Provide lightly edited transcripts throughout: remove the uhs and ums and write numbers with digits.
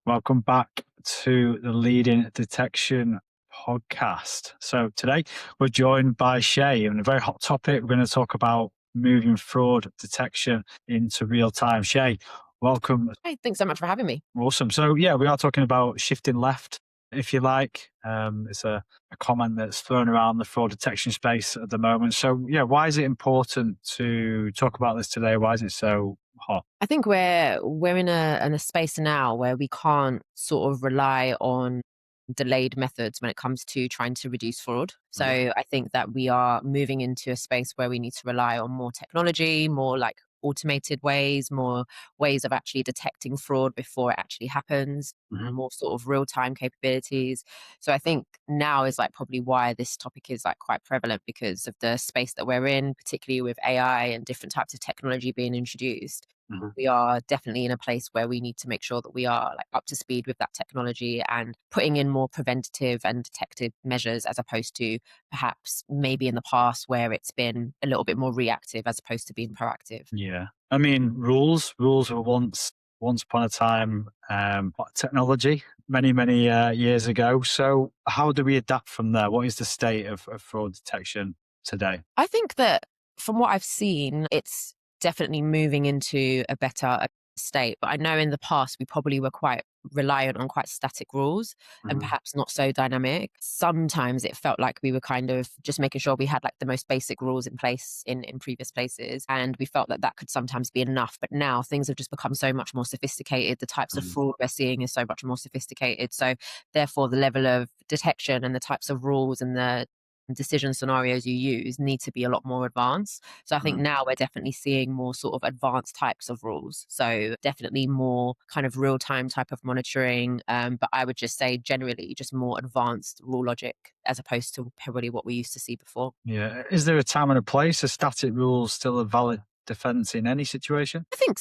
Welcome back to the Leading Detection podcast. So today we're joined by Shay and a very hot topic. We're going to talk about moving fraud detection into real time. Shay, welcome. Hey, thanks so much for having me. Awesome. So yeah, we are talking about shifting left, if you like. It's a comment that's thrown around the fraud detection space at the moment. So yeah, why is it important to talk about this today? Why is it so hot? I think we're in a space now where we can't sort of rely on delayed methods when it comes to trying to reduce fraud. So Yeah. I think that we are moving into a space where we need to rely on more technology, more like automated ways, more ways of actually detecting fraud before it actually happens, Mhm. more sort of real-time capabilities. So I think now is like probably why this topic is like quite prevalent because of the space that we're in, particularly with AI and different types of technology being introduced. Mhm. We are definitely in a place where we need to make sure that we are like up to speed with that technology and putting in more preventative and detective measures as opposed to perhaps maybe in the past where it's been a little bit more reactive as opposed to being proactive. Yeah. I mean, rules were once upon a time technology many years ago. So how do we adapt from there? What is the state of fraud detection today? I think that from what I've seen, it's definitely moving into a better state. But I know in the past we probably were quite reliant on quite static rules and Mhm. perhaps not so dynamic. Sometimes it felt like we were kind of just making sure we had like the most basic rules in place in previous places. And we felt that that could sometimes be enough. But now things have just become so much more sophisticated. The types of Mhm. fraud we're seeing is so much more sophisticated. So therefore the level of detection and the types of rules and the decision scenarios you use need to be a lot more advanced. So I think Mhm. now we're definitely seeing more sort of advanced types of rules. So definitely more kind of real time type of monitoring. But I would just say generally just more advanced rule logic as opposed to probably what we used to see before. Yeah. Is there a time and a place? Are static rules still a valid defense in any situation? I think,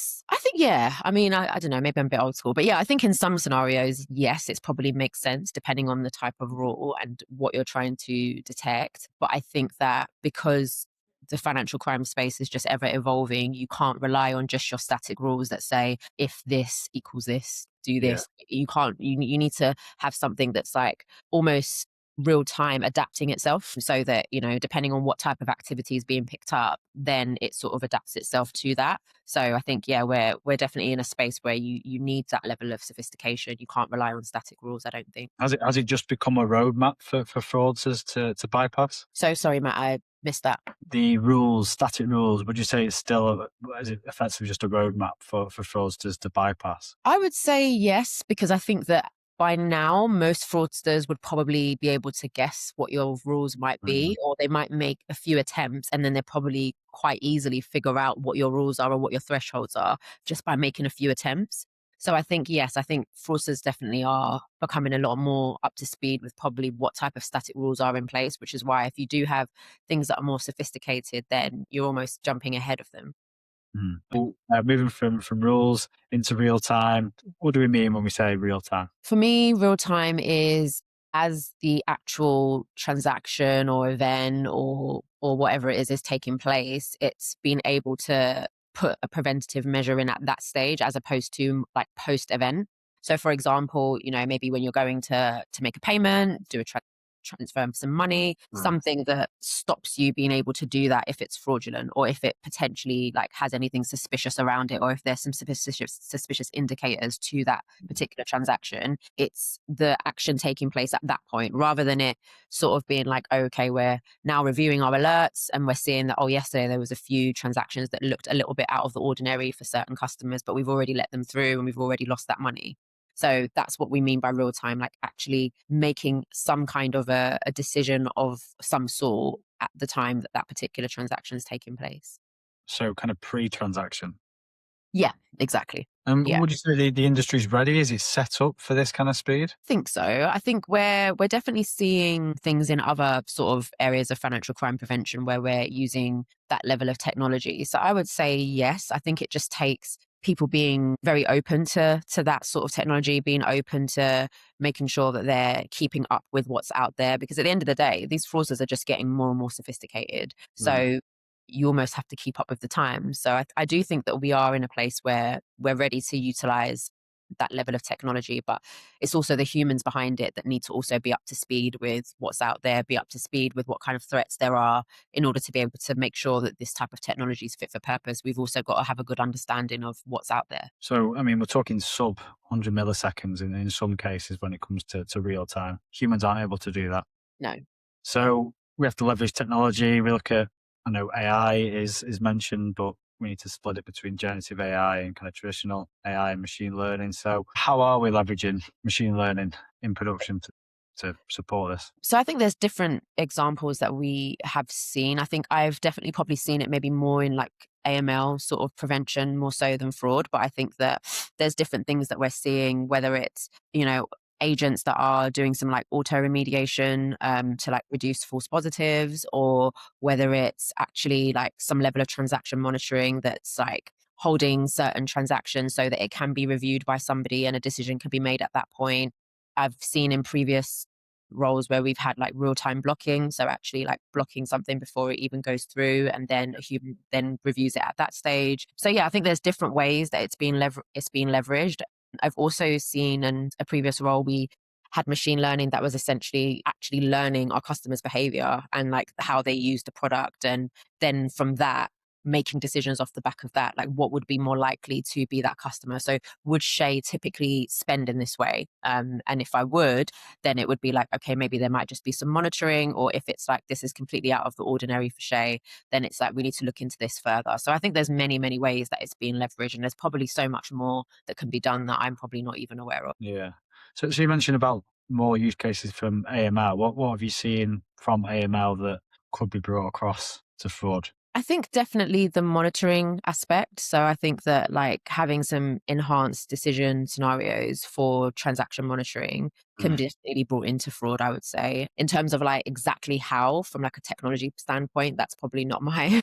yeah. I mean, I don't know, maybe I'm a bit old school, but yeah, I think in some scenarios, yes, it's probably makes sense depending on the type of rule and what you're trying to detect. But I think that because the financial crime space is just ever evolving, you can't rely on just your static rules that say, if this equals this, do Yeah. this. You can't, you need to have something that's like almost real time adapting itself so that, depending on what type of activity is being picked up, then it sort of adapts itself to that. So I think, yeah, we're definitely in a space where you need that level of sophistication. You can't rely on static rules, I don't think. Has it just become a roadmap for fraudsters to bypass? So sorry, Matt, I missed that. The rules, static rules, would you say it's still is it effectively just a roadmap for fraudsters to bypass? I would say yes, because I think that by now, most fraudsters would probably be able to guess what your rules might Mhm. be, or they might make a few attempts and then they probably quite easily figure out what your rules are or what your thresholds are just by making a few attempts. So I think, yes, I think fraudsters definitely are becoming a lot more up to speed with probably what type of static rules are in place, which is why if you do have things that are more sophisticated, then you're almost jumping ahead of them. Well, moving from rules into real time, what do we mean when we say real time? For me, real time is as the actual transaction or event or whatever it is taking place, it's being able to put a preventative measure in at that stage as opposed to like post event. So for example, maybe when you're going to make a payment, do a transfer some money, Mm. something that stops you being able to do that if it's fraudulent or if it potentially like has anything suspicious around it or if there's some suspicious indicators to that particular transaction. It's the action taking place at that point rather than it sort of being like, oh, okay, we're now reviewing our alerts and we're seeing that, oh, yesterday there was a few transactions that looked a little bit out of the ordinary for certain customers, but we've already let them through and we've already lost that money. So that's what we mean by real time, like actually making some kind of a decision of some sort at the time that that particular transaction is taking place. So kind of pre-transaction. Yeah, exactly. Yeah. Would you say the industry's ready? Is it set up for this kind of speed? Think so. I think we're definitely seeing things in other sort of areas of financial crime prevention where we're using that level of technology. So I would say yes. I think it just takes people being very open to that sort of technology, being open to making sure that they're keeping up with what's out there. Because at the end of the day, these fraudsters are just getting more and more sophisticated. Mm. So you almost have to keep up with the times. So I do think that we are in a place where we're ready to utilize that level of technology, but it's also the humans behind it that need to also be up to speed with what's out there, be up to speed with what kind of threats there are in order to be able to make sure that this type of technology is fit for purpose. We've also got to have a good understanding of what's out there. So, I mean, we're talking sub 100 milliseconds in some cases when it comes to real time. Humans aren't able to do that. No. So we have to leverage technology. We look at, I know AI is mentioned, but we need to split it between generative AI and kind of traditional AI and machine learning. So how are we leveraging machine learning in production to support this? So I think there's different examples that we have seen. I think I've definitely probably seen it maybe more in like AML sort of prevention more so than fraud. But I think that there's different things that we're seeing, whether it's, agents that are doing some like auto remediation to like reduce false positives, or whether it's actually like some level of transaction monitoring that's like holding certain transactions so that it can be reviewed by somebody and a decision can be made at that point. I've seen in previous roles where we've had like real time blocking. So actually like blocking something before it even goes through and then a human then reviews it at that stage. So yeah, I think there's different ways that it's being leveraged. I've also seen in a previous role, we had machine learning that was essentially actually learning our customers' behavior and like how they use the product. And then from that, making decisions off the back of that, like what would be more likely to be that customer. So would Shay typically spend in this way? And if I would, then it would be like, okay, maybe there might just be some monitoring, or if it's like this is completely out of the ordinary for Shay, then it's like we need to look into this further. So I think there's many, many ways that it's being leveraged, and there's probably so much more that can be done that I'm probably not even aware of. Yeah. So you mentioned about more use cases from AML. What have you seen from AML that could be brought across to fraud? I think definitely the monitoring aspect. So I think that like having some enhanced decision scenarios for transaction monitoring can Mm. definitely be brought into fraud, I would say. In terms of like exactly how, from like a technology standpoint, that's probably not my Yeah.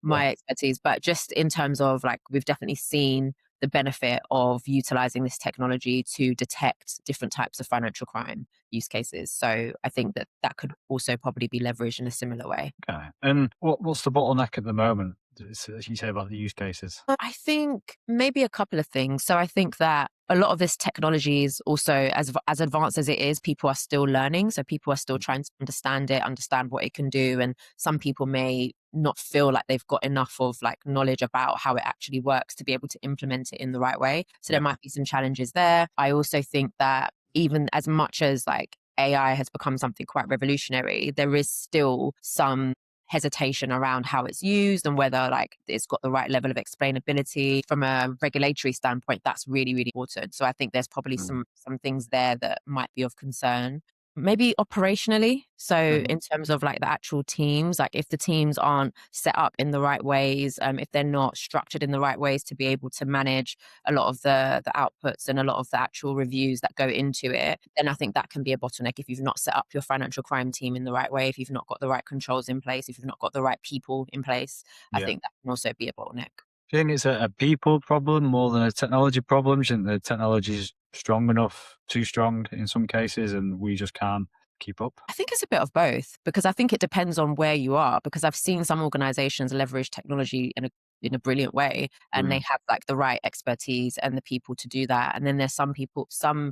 my expertise. But just in terms of like we've definitely seen the benefit of utilizing this technology to detect different types of financial crime use cases. So I think that that could also probably be leveraged in a similar way. Okay. And what's the bottleneck at the moment? As you say about the use cases. I think maybe a couple of things. So I think that a lot of this technology is also as advanced as it is, people are still learning. So people are still trying to understand it, understand what it can do. And some people may not feel like they've got enough of like knowledge about how it actually works to be able to implement it in the right way. So there Yeah. might be some challenges there. I also think that even as much as like AI has become something quite revolutionary, there is still some hesitation around how it's used and whether like it's got the right level of explainability from a regulatory standpoint. That's really, really important. So I think there's probably Mm. some things there that might be of concern. Maybe operationally. So Mhm. in terms of like the actual teams, like if the teams aren't set up in the right ways, if they're not structured in the right ways to be able to manage a lot of the outputs and a lot of the actual reviews that go into it, then I think that can be a bottleneck if you've not set up your financial crime team in the right way, if you've not got the right controls in place, if you've not got the right people in place. I Yeah. think that can also be a bottleneck. Do you think it's a people problem more than a technology problem? Do you think the technology is strong enough, too strong in some cases, and we just can't keep up? I think it's a bit of both because I think it depends on where you are. Because I've seen some organizations leverage technology in a brilliant way, and they Mm. have like the right expertise and the people to do that. And then there's some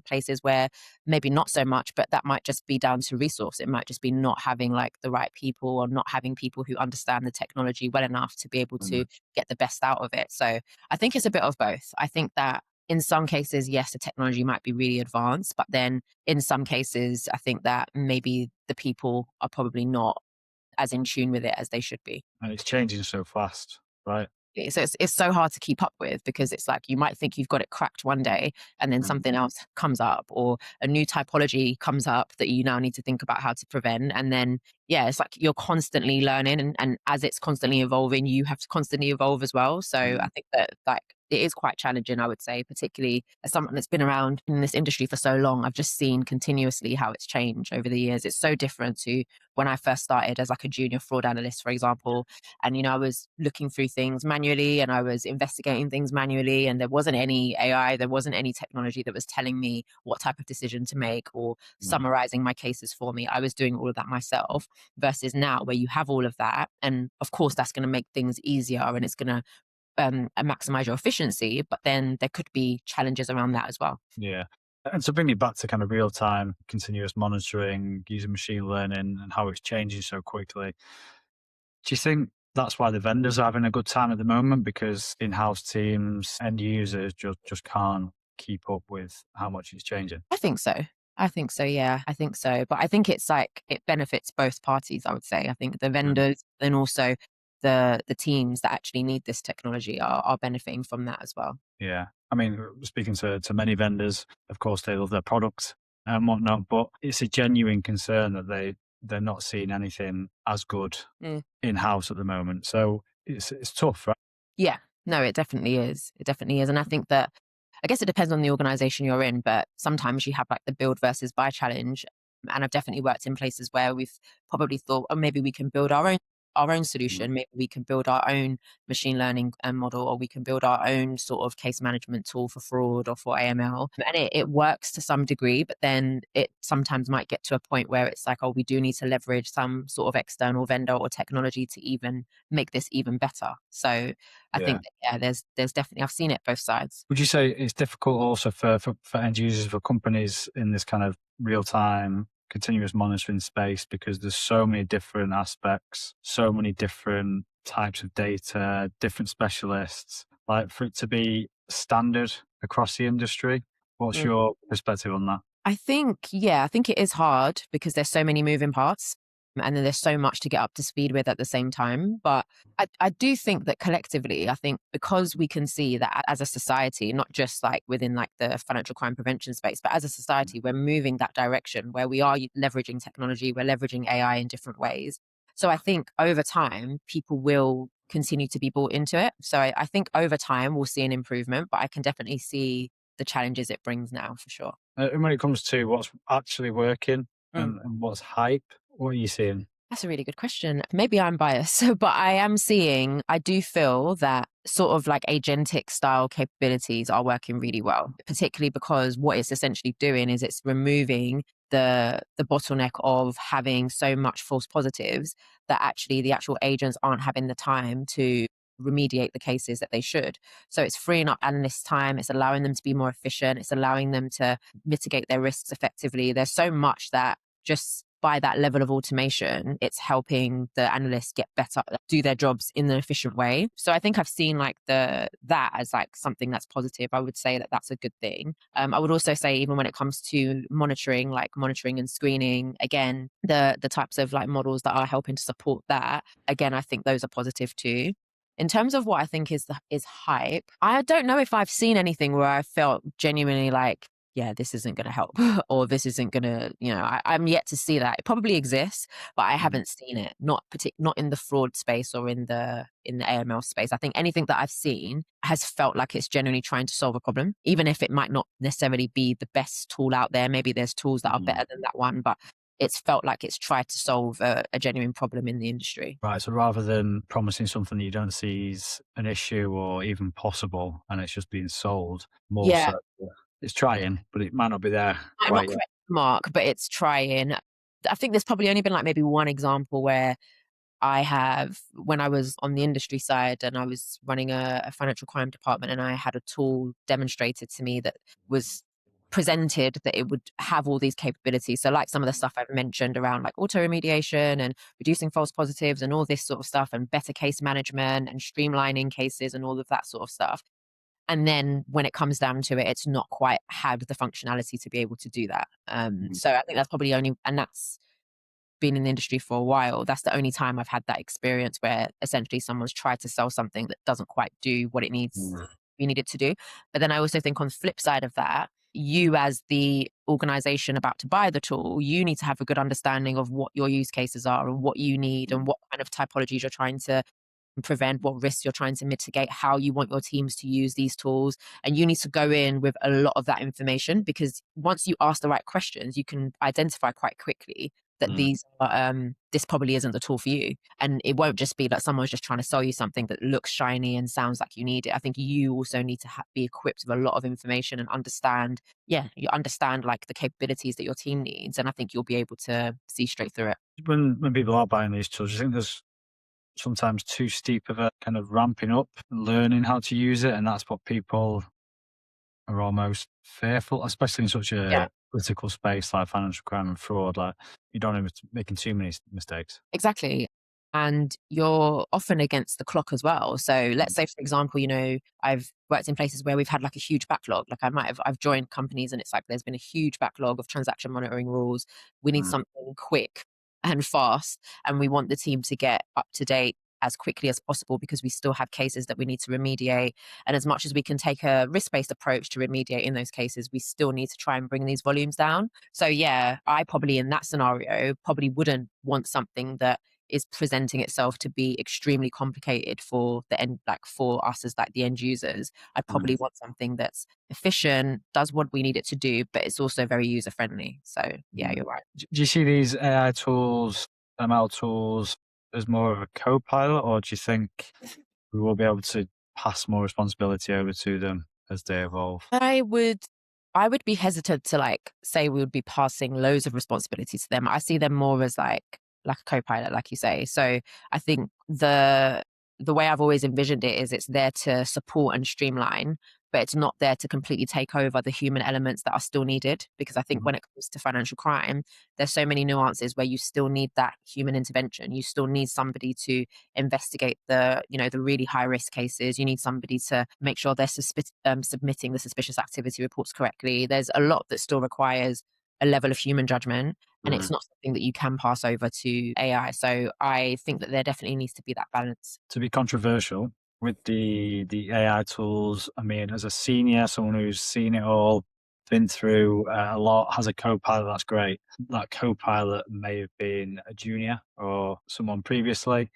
places where maybe not so much, but that might just be down to resource. It might just be not having like the right people or not having people who understand the technology well enough to be able to Mm. get the best out of it. So I think it's a bit of both. I think that in some cases, yes, the technology might be really advanced, but then in some cases, I think that maybe the people are probably not as in tune with it as they should be. And it's changing so fast, right? So it's so hard to keep up with because it's like you might think you've got it cracked one day and then Mm. something else comes up or a new typology comes up that you now need to think about how to prevent. And then, yeah, it's like you're constantly learning and as it's constantly evolving, you have to constantly evolve as well. So I Mm. think that like it is quite challenging, I would say, particularly as someone that's been around in this industry for so long. I've just seen continuously how it's changed over the years. It's so different to when I first started as like a junior fraud analyst, for example. And, I was looking through things manually and I was investigating things manually. And there wasn't any AI, there wasn't any technology that was telling me what type of decision to make or Mm. summarizing my cases for me. I was doing all of that myself versus now where you have all of that. And of course, that's going to make things easier and it's going to and maximize your efficiency, but then there could be challenges around that as well. Yeah. And to bring me back to kind of real time continuous monitoring using machine learning and how it's changing so quickly, do you think that's why the vendors are having a good time at the moment? Because in-house teams, end users just can't keep up with how much it's changing. I think so. I think so, yeah, I think so. But I think it's like it benefits both parties, I would say. I think the Mm. vendors and also the teams that actually need this technology are benefiting from that as well. Yeah. I mean, speaking to many vendors, of course, they love their product and whatnot, but it's a genuine concern that they're not seeing anything as good Mm. in-house at the moment. So it's tough, right? Yeah. No, it definitely is. It definitely is. And I think that I guess it depends on the organization you're in, but sometimes you have like the build versus buy challenge. And I've definitely worked in places where we've probably thought, oh, maybe we can build our own Mm. solution. Maybe we can build our own machine learning model, or we can build our own sort of case management tool for fraud or for AML. And it works to some degree, but then it sometimes might get to a point where it's like, oh, we do need to leverage some sort of external vendor or technology to even make this even better. So I Yeah. think that, yeah, there's definitely I've seen it both sides. Would you say it's difficult also for end users, for companies in this kind of real time continuous monitoring space because there's so many different aspects, so many different types of data, different specialists, like for it to be standard across the industry? What's your perspective on that? I think, yeah, I think it is hard because there's so many moving parts and then there's so much to get up to speed with at the same time. But I do think that collectively, I think because we can see that as a society, not just like within like the financial crime prevention space, but as a society, we're moving that direction where we are leveraging technology, we're leveraging AI in different ways. So I think over time, people will continue to be bought into it. So I think over time, we'll see an improvement, but I can definitely see the challenges it brings now for sure. And when it comes to what's actually working and what's hype, what are you seeing? That's a really good question. Maybe I'm biased, but I do feel that sort of like agentic style capabilities are working really well, particularly because what it's essentially doing is it's removing the bottleneck of having so much false positives that actually the actual agents aren't having the time to remediate the cases that they should. So it's freeing up analysts' time, it's allowing them to be more efficient, it's allowing them to mitigate their risks effectively. There's so much that just by that level of automation, it's helping the analysts get better, do their jobs in an efficient way. So I think I've seen like that as like something that's positive. I would say that that's a good thing. I would also say even when it comes to monitoring, like monitoring and screening, again, the types of like models that are helping to support that, again, I think those are positive too. In terms of what I think is hype, I don't know if I've seen anything where I felt genuinely like, yeah, this isn't going to help or this isn't going to, I'm yet to see that. It probably exists, but I Mhm. haven't seen it. Not in the fraud space or in the AML space. I think anything that I've seen has felt like it's genuinely trying to solve a problem, even if it might not necessarily be the best tool out there. Maybe there's tools that are Mhm. better than that one, but it's felt like it's tried to solve a genuine problem in the industry. Right. So rather than promising something that you don't see is an issue or even possible and it's just being sold, more Yeah. so it's trying, but it might not be there I'm not quite yet. correct, Mark, but it's trying. I think there's probably only been like maybe one example where when I was on the industry side and I was running a financial crime department and I had a tool demonstrated to me that was presented that it would have all these capabilities. So like some of the stuff I've mentioned around like auto remediation and reducing false positives and all this sort of stuff and better case management and streamlining cases and all of that sort of stuff. And then when it comes down to it, it's not quite had the functionality to be able to do that. Mhm. So I think that's probably only, and that's been in the industry for a while. That's the only time I've had that experience where essentially someone's tried to sell something that doesn't quite do what it needs Mhm. you need it to do. But then I also think on the flip side of that, you as the organization about to buy the tool, you need to have a good understanding of what your use cases are and what you need and what kind of typologies you're trying to prevent, what risks you're trying to mitigate, how you want your teams to use these tools. And you need to go in with a lot of that information because once you ask the right questions, you can identify quite quickly that Mhm. this probably isn't the tool for you. And it won't just be that someone's just trying to sell you something that looks shiny and sounds like you need it. I think you also need to be equipped with a lot of information and understand, yeah, you understand like the capabilities that your team needs. And I think you'll be able to see straight through it. When people are buying these tools, do you think there's sometimes too steep of a kind of ramping up, learning how to use it, and that's what people are almost fearful, especially in such Yeah. a critical space like financial crime and fraud. Like you don't want to be making too many mistakes. Exactly. And you're often against the clock as well. So let's say, for example, I've worked in places where we've had like a huge backlog. Like I've joined companies and it's like there's been a huge backlog of transaction monitoring rules. We need Mm, something quick and fast. And we want the team to get up to date as quickly as possible because we still have cases that we need to remediate. And as much as we can take a risk based approach to remediate in those cases, we still need to try and bring these volumes down. So yeah, I probably in that scenario probably wouldn't want something that is presenting itself to be extremely complicated for the end, like for us as like the end users. I'd probably mm, want something that's efficient, does what we need it to do, but it's also very user friendly. So yeah, mm. you're right. Do you see these AI tools, ML tools, as more of a co-pilot, or do you think we will be able to pass more responsibility over to them as they evolve? I would be hesitant to like say we would be passing loads of responsibility to them. I see them more as like a co-pilot, like you say. So I think the way I've always envisioned it is it's there to support and streamline, but it's not there to completely take over the human elements that are still needed. Because I think Mhm. when it comes to financial crime, there's so many nuances where you still need that human intervention. You still need somebody to investigate the really high risk cases. You need somebody to make sure they're submitting the suspicious activity reports correctly. There's a lot that still requires a level of human judgment, and it's Mm. not something that you can pass over to AI. So I think that there definitely needs to be that balance. To be controversial with the AI tools, I mean, as a senior, someone who's seen it all, been through a lot, has a co-pilot, that's great. That co-pilot may have been a junior or someone previously.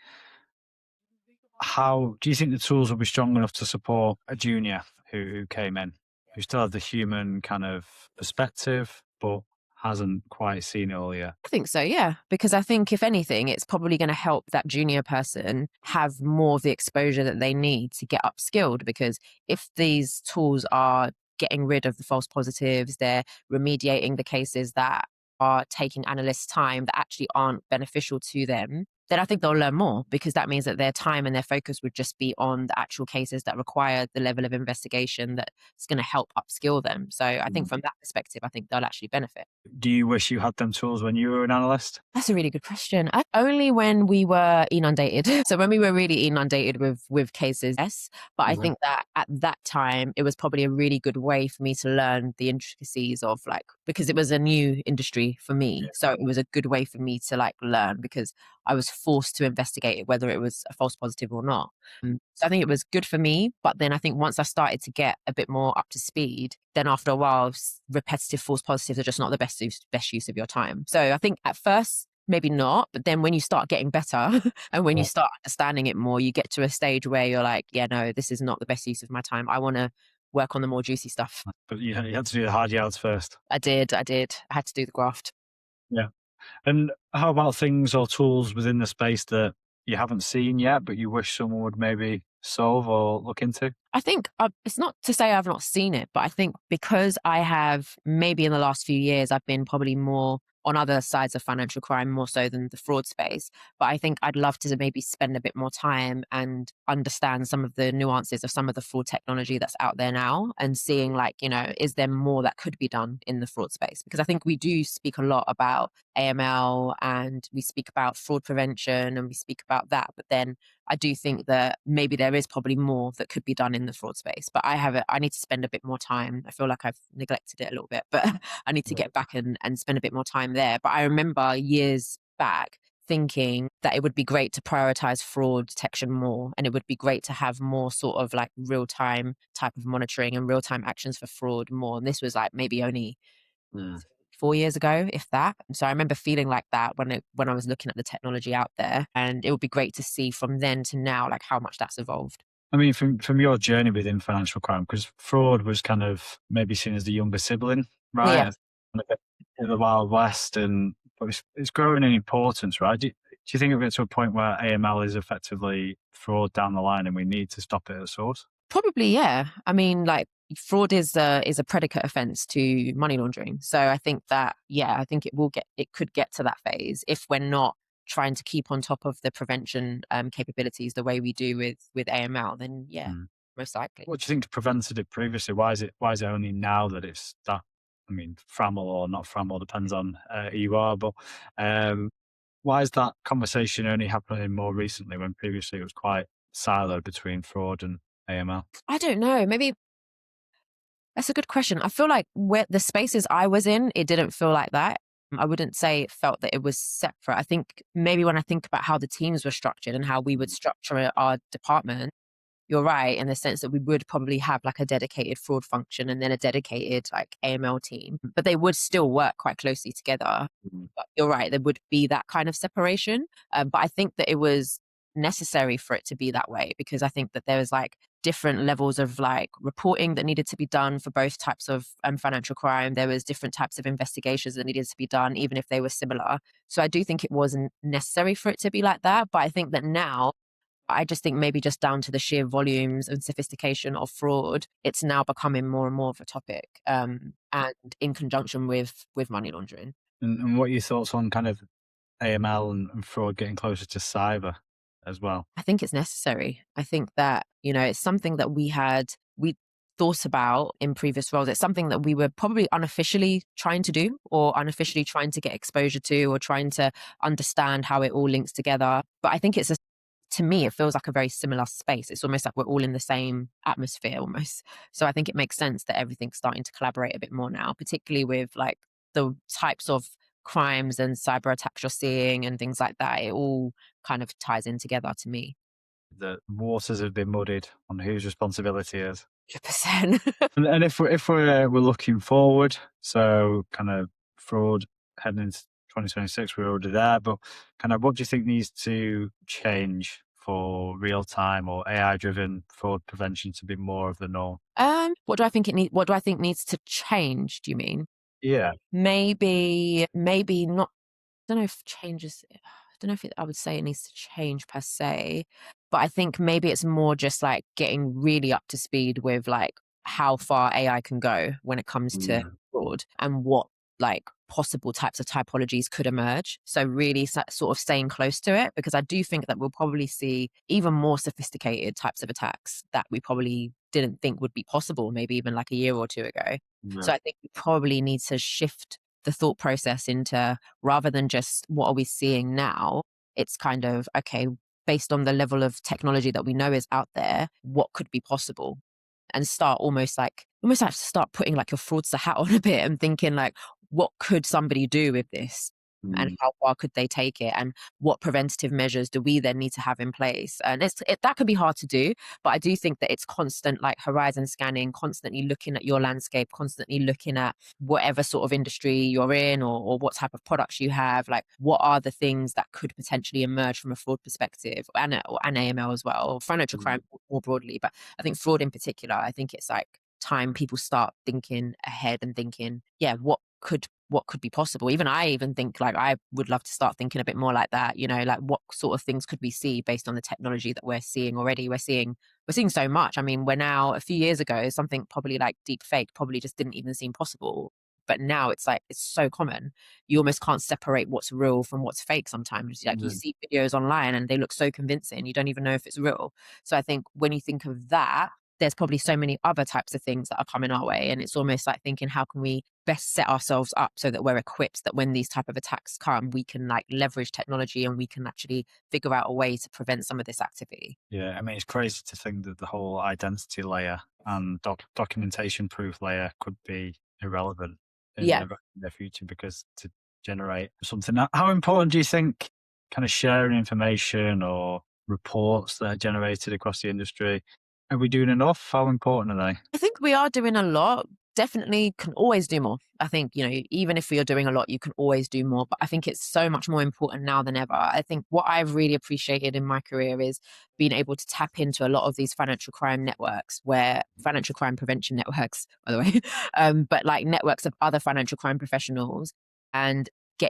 How do you think the tools will be strong enough to support a junior who came in, who still had the human kind of perspective, but hasn't quite seen it all yet? I think so, yeah. Because I think if anything, it's probably going to help that junior person have more of the exposure that they need to get upskilled. Because if these tools are getting rid of the false positives, they're remediating the cases that are taking analysts time that actually aren't beneficial to them, then I think they'll learn more because that means that their time and their focus would just be on the actual cases that require the level of investigation that's going to help upskill them. So I think Mm. from that perspective, I think they'll actually benefit. Do you wish you had them tools when you were an analyst? That's a really good question. Only when we were inundated. So when we were really inundated with cases, yes. But I Mhm. think that at that time, it was probably a really good way for me to learn the intricacies of like because it was a new industry for me. So it was a good way for me to like learn because I was forced to investigate it, whether it was a false positive or not. So I think it was good for me. But then I think once I started to get a bit more up to speed, then after a while, repetitive false positives are just not the best use of your time. So I think at first, maybe not, but then when you start getting better and when you Yeah. start understanding it more, you get to a stage where you're like, yeah, no, this is not the best use of my time. I want to work on the more juicy stuff. But you had to do the hard yards first. I did. I had to do the graft. Yeah. And how about things or tools within the space that you haven't seen yet, but you wish someone would maybe solve or look into? I think it's not to say I've not seen it, but I think because I have maybe in the last few years, I've been probably more on other sides of financial crime more so than the fraud space. But I think I'd love to maybe spend a bit more time and understand some of the nuances of some of the fraud technology that's out there now and seeing like, is there more that could be done in the fraud space? Because I think we do speak a lot about AML and we speak about fraud prevention and we speak about that. But then I do think that maybe there is probably more that could be done in the fraud space, but I need to spend a bit more time. I feel like I've neglected it a little bit, but I need to Yeah. get back and spend a bit more time there. But I remember years back thinking that it would be great to prioritize fraud detection more. And it would be great to have more sort of like real time type of monitoring and real time actions for fraud more. And this was like maybe only Mm. 4 years ago, if that. So I remember feeling like that when I was looking at the technology out there, and it would be great to see from then to now, like how much that's evolved. I mean, from your journey within financial crime, because fraud was kind of maybe seen as the younger sibling, right? Yeah. As kind of a bit of the Wild West, and but it's growing in importance, right? Do you think it'll get to a point where AML is effectively fraud down the line, and we need to stop it at source? Probably, yeah. I mean, like fraud is a predicate offense to money laundering. So I think that, yeah, I think it could get to that phase if we're not trying to keep on top of the prevention capabilities the way we do with AML, then yeah, Mm. most likely. What do you think prevented it previously? Why is it only now that it's that? I mean, Framel or not Framel depends on who you are, but um, why is that conversation only happening more recently when previously it was quite siloed between fraud and AML? I don't know. Maybe that's a good question. I feel like where the spaces I was in, it didn't feel like that. I wouldn't say it felt that it was separate. I think maybe when I think about how the teams were structured and how we would structure our department, you're right in the sense that we would probably have like a dedicated fraud function and then a dedicated like AML team, but they would still work quite closely together. Mhm. But you're right, there would be that kind of separation. But I think that it was necessary for it to be that way because I think that there was like different levels of like reporting that needed to be done for both types of financial crime. There was different types of investigations that needed to be done, even if they were similar. So I do think it wasn't necessary for it to be like that. But I think that now I just think maybe just down to the sheer volumes and sophistication of fraud, it's now becoming more and more of a topic, and in conjunction with money laundering. And what are your thoughts on kind of AML and fraud getting closer to cyber as well? I think it's necessary. I think that, it's something that we thought about in previous roles. It's something that we were probably unofficially trying to do or unofficially trying to get exposure to or trying to understand how it all links together. But I think to me, it feels like a very similar space. It's almost like we're all in the same atmosphere almost. So I think it makes sense that everything's starting to collaborate a bit more now, particularly with like the types of crimes and cyber attacks you're seeing and things like that. It all kind of ties in together to me. The waters have been muddied on whose responsibility is. 100%. And if we're looking forward, so kind of fraud heading into 2026, we're already there, but kind of what do you think needs to change for real time or AI driven fraud prevention to be more of the norm? What do I think needs to change, do you mean? Yeah. Maybe not. Don't know if changes. I don't know if I would say it needs to change per se, but I think maybe it's more just like getting really up to speed with like how far AI can go when it comes to Mm. fraud and what like possible types of typologies could emerge. So really sort of staying close to it because I do think that we'll probably see even more sophisticated types of attacks that we probably didn't think would be possible maybe even like a year or two ago. Yeah. So I think we probably need to shift the thought process into rather than just what are we seeing now, it's kind of, okay, based on the level of technology that we know is out there, what could be possible? And start almost like start putting like your fraudster hat on a bit and thinking like, what could somebody do with this? And Mm. how far could they take it? And what preventative measures do we then need to have in place? And that could be hard to do, but I do think that it's constant like horizon scanning, constantly looking at your landscape, constantly looking at whatever sort of industry you're in or what type of products you have. Like, what are the things that could potentially emerge from a fraud perspective and AML as well, or financial Mm. crime more broadly. But I think fraud in particular, I think it's like time people start thinking ahead and thinking, yeah, what could be possible. I even think like I would love to start thinking a bit more like that, like what sort of things could we see based on the technology that we're seeing already. We're seeing so much. I mean, we're now a few years ago, something probably like deep fake probably just didn't even seem possible. But now it's like it's so common. You almost can't separate what's real from what's fake sometimes. Like you Mm. see videos online and they look so convincing, you don't even know if it's real. So I think when you think of that, there's probably so many other types of things that are coming our way. And it's almost like thinking, how can we best set ourselves up so that we're equipped that when these type of attacks come, we can like leverage technology and we can actually figure out a way to prevent some of this activity. Yeah, I mean, it's crazy to think that the whole identity layer and documentation proof layer could be irrelevant in Yeah. the future because to generate something. How important do you think kind of sharing information or reports that are generated across the industry? Are we doing enough? How important are they? I think we are doing a lot. Definitely can always do more. I think, even if we are doing a lot, you can always do more. But I think it's so much more important now than ever. I think what I've really appreciated in my career is being able to tap into a lot of these financial crime networks where financial crime prevention networks, by the way, but like networks of other financial crime professionals and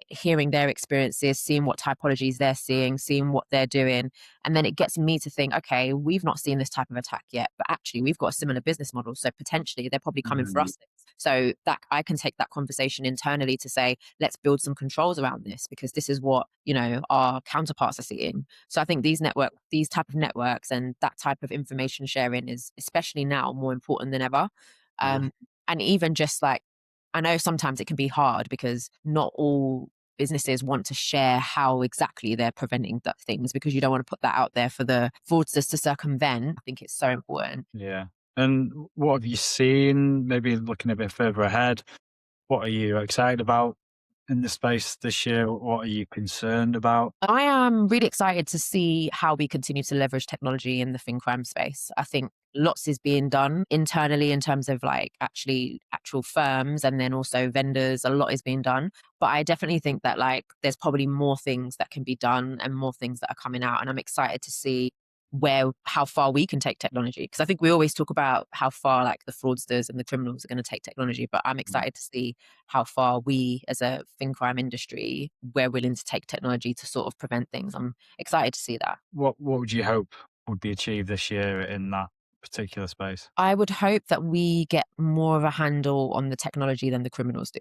hearing their experiences, seeing what typologies they're seeing what they're doing. And then it gets me to think, okay, we've not seen this type of attack yet, but actually we've got a similar business model. So potentially they're probably coming for Mm, us. So that I can take that conversation internally to say, let's build some controls around this because this is what, our counterparts are seeing. So I think these type of networks and that type of information sharing is especially now more important than ever. yeah. Um, and even just like, I know sometimes it can be hard because not all businesses want to share how exactly they're preventing things because you don't want to put that out there for the fraudsters to circumvent. I think it's so important. Yeah. And what have you seen? Maybe looking a bit further ahead, what are you excited about in the space this year? What are you concerned about? I am really excited to see how we continue to leverage technology in the fin crime space. I think lots is being done internally in terms of like actual firms and then also vendors. A lot is being done. But I definitely think that like there's probably more things that can be done and more things that are coming out. And I'm excited to see how far we can take technology. Because I think we always talk about how far like the fraudsters and the criminals are going to take technology. But I'm Mm. excited to see how far we as a fin crime industry, we're willing to take technology to sort of prevent things. I'm excited to see that. What would you hope would be achieved this year in that particular space? I would hope that we get more of a handle on the technology than the criminals do.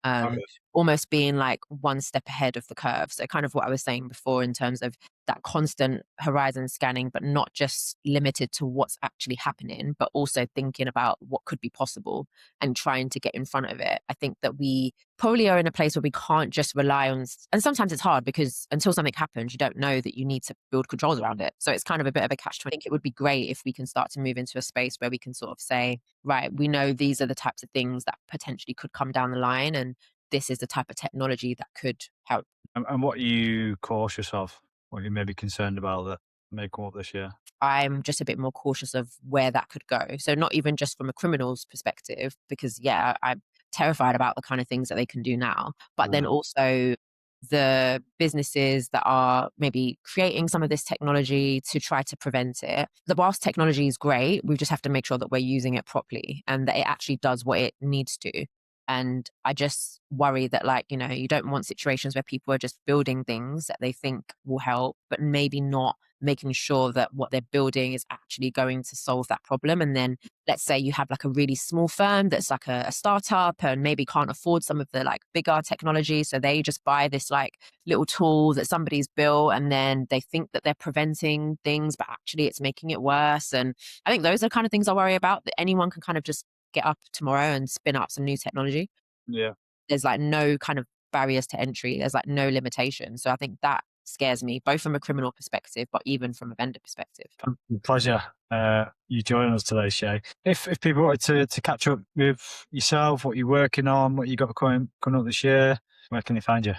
Okay. Almost being like one step ahead of the curve. So kind of what I was saying before in terms of that constant horizon scanning, but not just limited to what's actually happening, but also thinking about what could be possible and trying to get in front of it. I think that we probably are in a place where we can't just rely on, and sometimes it's hard because until something happens, you don't know that you need to build controls around it. So it's kind of a bit of a catch. I think it would be great if we can start to move into a space where we can sort of say, right, we know these are the types of things that potentially could come down the line. And this is the type of technology that could help. And what are you cautious of? What are you maybe concerned about that may come up this year? I'm just a bit more cautious of where that could go. So not even just from a criminal's perspective, because yeah, I'm terrified about the kind of things that they can do now, but then Mm. also the businesses that are maybe creating some of this technology to try to prevent it. The whilst technology is great, we just have to make sure that we're using it properly and that it actually does what it needs to. And I just worry that, like, you don't want situations where people are just building things that they think will help, but maybe not making sure that what they're building is actually going to solve that problem. And then let's say you have like a really small firm that's like a startup and maybe can't afford some of the like bigger technology. So they just buy this like little tool that somebody's built and then they think that they're preventing things, but actually it's making it worse. And I think those are kind of things I worry about, that anyone can kind of just get up tomorrow and spin up some new technology. Yeah. There's like no kind of barriers to entry. There's like no limitation. So I think that scares me, both from a criminal perspective, but even from a vendor perspective. Pleasure. You joining us today, Shay. If people wanted to catch up with yourself, what you're working on, what you got coming up this year, where can they find you?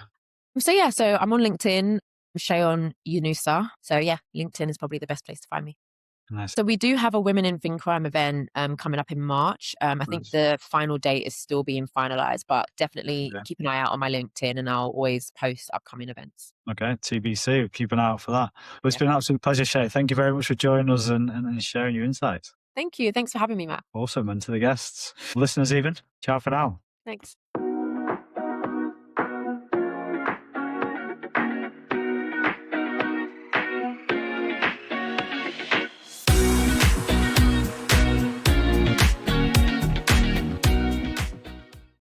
So yeah, so I'm on LinkedIn, Shay Yinusa. So yeah, LinkedIn is probably the best place to find me. Nice. So we do have a Women in Fin Crime event coming up in March. I think Nice. the final date is still being finalized, but definitely Yeah. keep an eye out on my LinkedIn and I'll always post upcoming events. Okay. TBC. Keep an eye out for that. But it's Yeah. been an absolute pleasure, Shay. Thank you very much for joining us and sharing your insights. Thank you. Thanks for having me, Matt. Awesome. And to the guests, listeners, even. Ciao for now. Thanks.